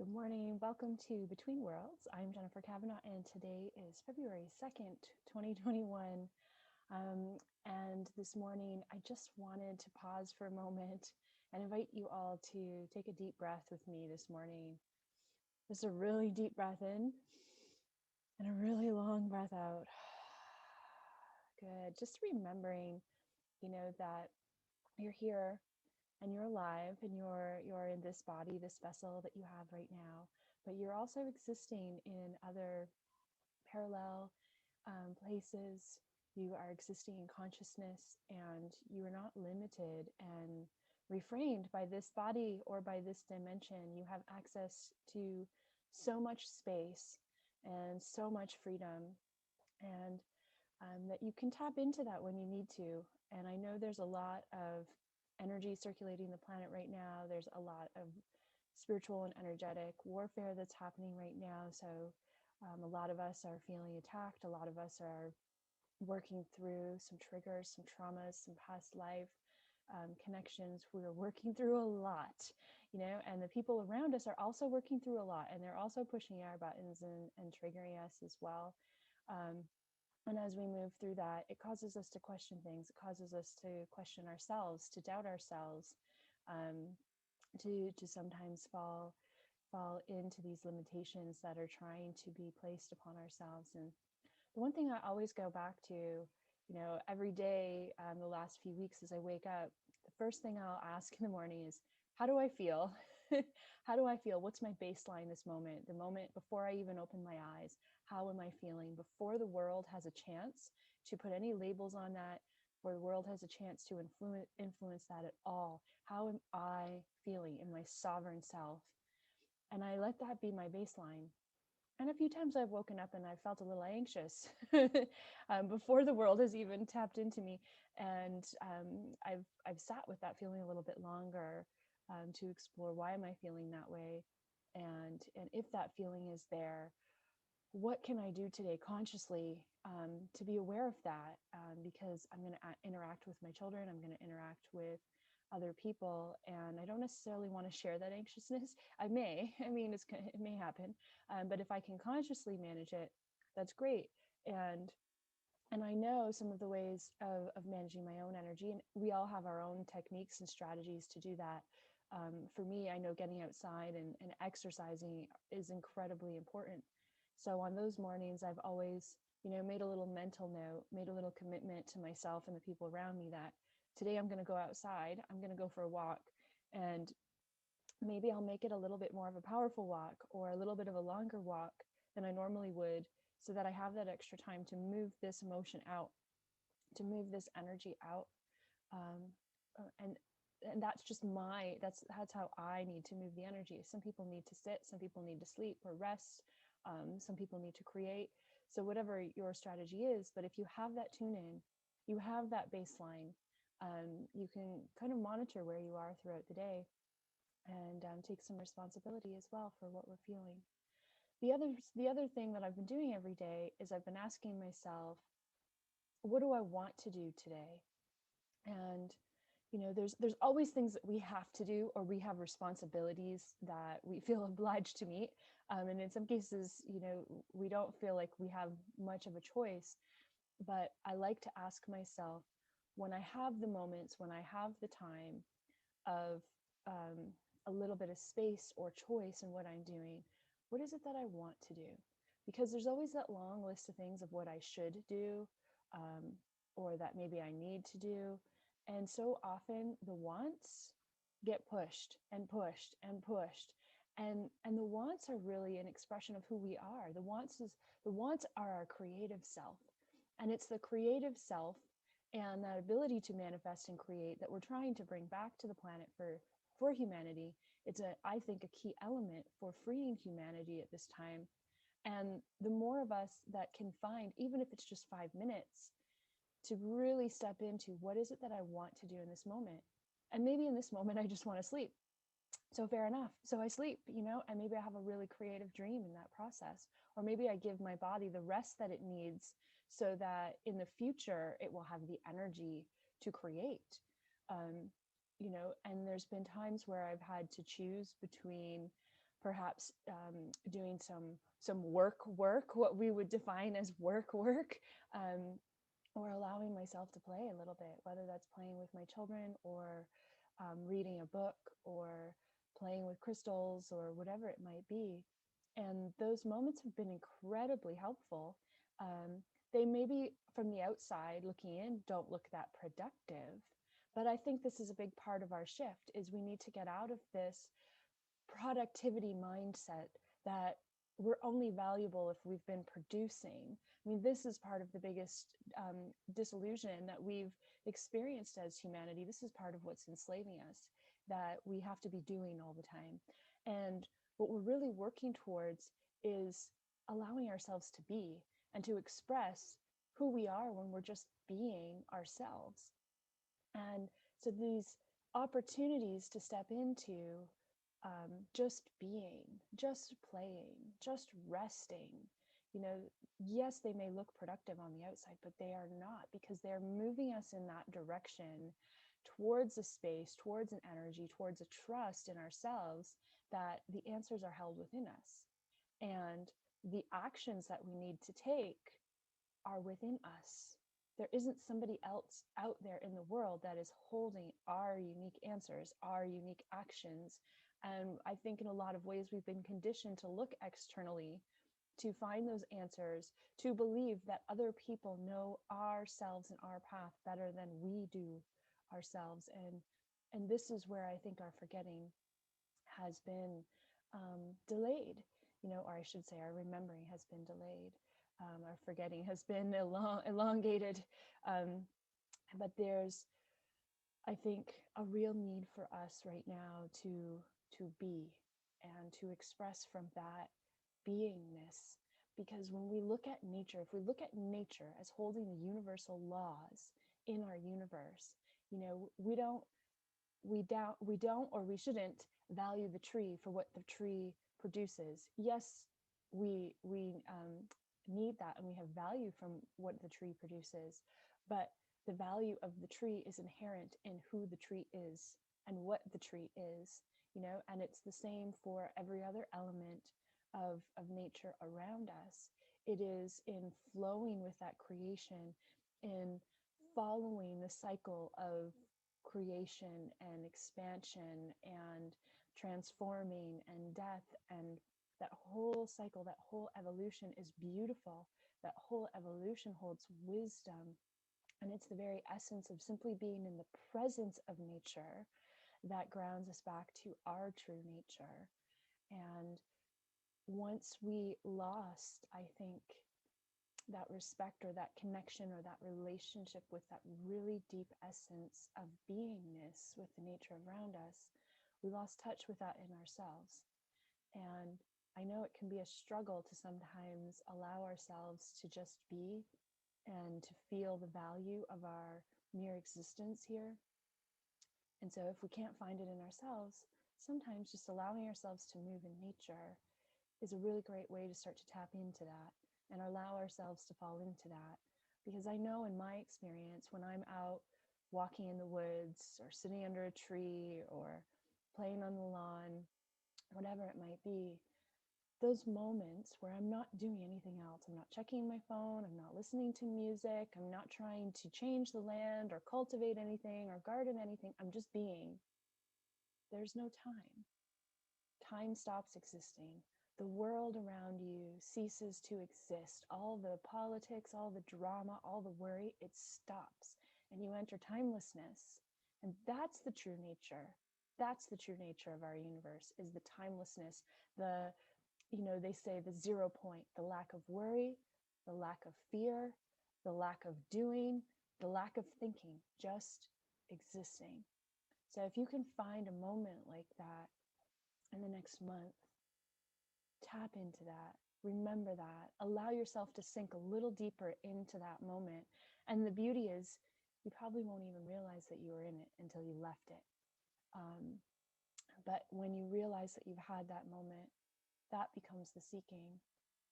Good morning. Welcome to Between Worlds. I'm Jennifer Kavanaugh, and today is February 2nd, 2021. And this morning, I just wanted to pause for a moment and invite you all to take a deep breath with me this morning. Just a really deep breath in and a really long breath out. Good. Just remembering, that you're here and you're alive and you're in this body, this vessel that you have right now, but you're also existing in other parallel places. You are existing in consciousness, and you are not limited and refrained by this body or by this dimension. You have access to so much space and so much freedom, and that you can tap into that when you need to. And I know there's a lot of energy circulating the planet right now. There's a lot of spiritual and energetic warfare that's happening right now. So a lot of us are feeling attacked. A lot of us are working through some triggers, some traumas, some past life connections. We're working through a lot, and the people around us are also working through a lot, and they're also pushing our buttons and triggering us as well. Um, and as we move through that, it causes us to question things. It causes us to question ourselves, to doubt ourselves, um, to sometimes fall into these limitations that are trying to be placed upon ourselves. And the one thing I always go back to, every day, the last few weeks as I wake up, the first thing I'll ask in the morning is, how do I feel? How do I feel? What's my baseline this moment? The moment before I even open my eyes, how am I feeling? Before the world has a chance to put any labels on that, before the world has a chance to influence that at all, how am I feeling in my sovereign self? And I let that be my baseline. And a few times I've woken up and I felt a little anxious before the world has even tapped into me. And I've sat with that feeling a little bit longer to explore, why am I feeling that way? And if that feeling is there, what can I do today consciously to be aware of that? Because I'm going to interact with my children, I'm going to interact with other people, and I don't necessarily want to share that anxiousness. I mean, it may happen, but if I can consciously manage it, that's great. And I know some of the ways of managing my own energy, and we all have our own techniques and strategies to do that. For me, I know getting outside and exercising is incredibly important. So on those mornings, I've always, made a little mental note, made a little commitment to myself and the people around me that today I'm going to go outside, I'm going to go for a walk, and maybe I'll make it a little bit more of a powerful walk or a little bit of a longer walk than I normally would, so that I have that extra time to move this emotion out, to move this energy out. Um, and that's just that's how I need to move the energy. Some people need to sit, some people need to sleep or rest, some people need to create. So whatever your strategy is, but if you have that tune in, you have that baseline, you can kind of monitor where you are throughout the day, and take some responsibility as well for what we're feeling. The other thing that I've been doing every day is I've been asking myself, what do I want to do today? And there's always things that we have to do, or we have responsibilities that we feel obliged to meet, and in some cases, we don't feel like we have much of a choice. But I like to ask myself, when I have the moments, when I have the time of a little bit of space or choice in what I'm doing, what is it that I want to do? Because there's always that long list of things of what I should do, um, or that maybe I need to do. And so often the wants get pushed and pushed and pushed. And the wants are really an expression of who we are. The wants are our creative self. And it's the creative self and that ability to manifest and create that we're trying to bring back to the planet for humanity. It's I think a key element for freeing humanity at this time. And the more of us that can find, even if it's just 5 minutes, to really step into, what is it that I want to do in this moment? And maybe in this moment I just want to sleep. So fair enough. So I sleep, and maybe I have a really creative dream in that process. Or maybe I give my body the rest that it needs, so that in the future it will have the energy to create. And there's been times where I've had to choose between perhaps doing some work, what we would define as work, um, or allowing myself to play a little bit, whether that's playing with my children or reading a book or playing with crystals or whatever it might be. And those moments have been incredibly helpful. Um, they maybe from the outside looking in don't look that productive, but I think this is a big part of our shift is we need to get out of this productivity mindset that we're only valuable if we've been producing. I mean, this is part of the biggest disillusion that we've experienced as humanity. This is part of what's enslaving us, that we have to be doing all the time. And what we're really working towards is allowing ourselves to be and to express who we are when we're just being ourselves. And so these opportunities to step into just being, just playing, just resting, you know, yes, they may look productive on the outside, but they are not, because they're moving us in that direction towards a space, towards an energy, towards a trust in ourselves that the answers are held within us. And the actions that we need to take are within us. There isn't somebody else out there in the world that is holding our unique answers, our unique actions. And I think in a lot of ways, we've been conditioned to look externally to find those answers, to believe that other people know ourselves and our path better than we do ourselves. And this is where I think our forgetting has been delayed, you know, or I should say our remembering has been delayed. Our forgetting has been elongated. But there's, I think, a real need for us right now to be and to express from that beingness. Because when we look at nature, if we look at nature as holding the universal laws in our universe, you know, we don't or we shouldn't value the tree for what the tree produces. Yes, we need that and we have value from what the tree produces, but the value of the tree is inherent in who the tree is and what the tree is, you know. And it's the same for every other element of nature around us. It is in flowing with that creation, in following the cycle of creation and expansion and transforming and death, and that whole cycle, that whole evolution is beautiful. That whole evolution holds wisdom, and it's the very essence of simply being in the presence of nature that grounds us back to our true nature. And once we lost, I think, that respect or that connection or that relationship with that really deep essence of beingness with the nature around us, we lost touch with that in ourselves. And I know it can be a struggle to sometimes allow ourselves to just be and to feel the value of our mere existence here. And so if we can't find it in ourselves, sometimes just allowing ourselves to move in nature is a really great way to start to tap into that and allow ourselves to fall into that. Because I know in my experience, when I'm out walking in the woods or sitting under a tree or playing on the lawn, whatever it might be, those moments where I'm not doing anything else, I'm not checking my phone, I'm not listening to music, I'm not trying to change the land or cultivate anything or garden anything, I'm just being. There's no time. Time stops existing. The world around you ceases to exist. All the politics, all the drama, all the worry, it stops. And you enter timelessness. And that's the true nature. That's the true nature of our universe, is the timelessness. The, you know, they say the 0 point, the lack of worry, the lack of fear, the lack of doing, the lack of thinking, just existing. So if you can find a moment like that in the next month, tap into that, remember that, allow yourself to sink a little deeper into that moment. And the beauty is, you probably won't even realize that you were in it until you left it. But when you realize that you've had that moment, that becomes the seeking,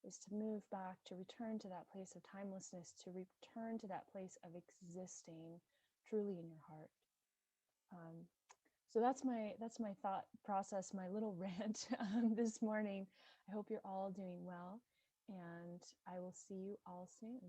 is to move back, to return to that place of timelessness, to return to that place of existing truly in your heart. So that's my thought process, my little rant this morning. I hope you're all doing well, and I will see you all soon.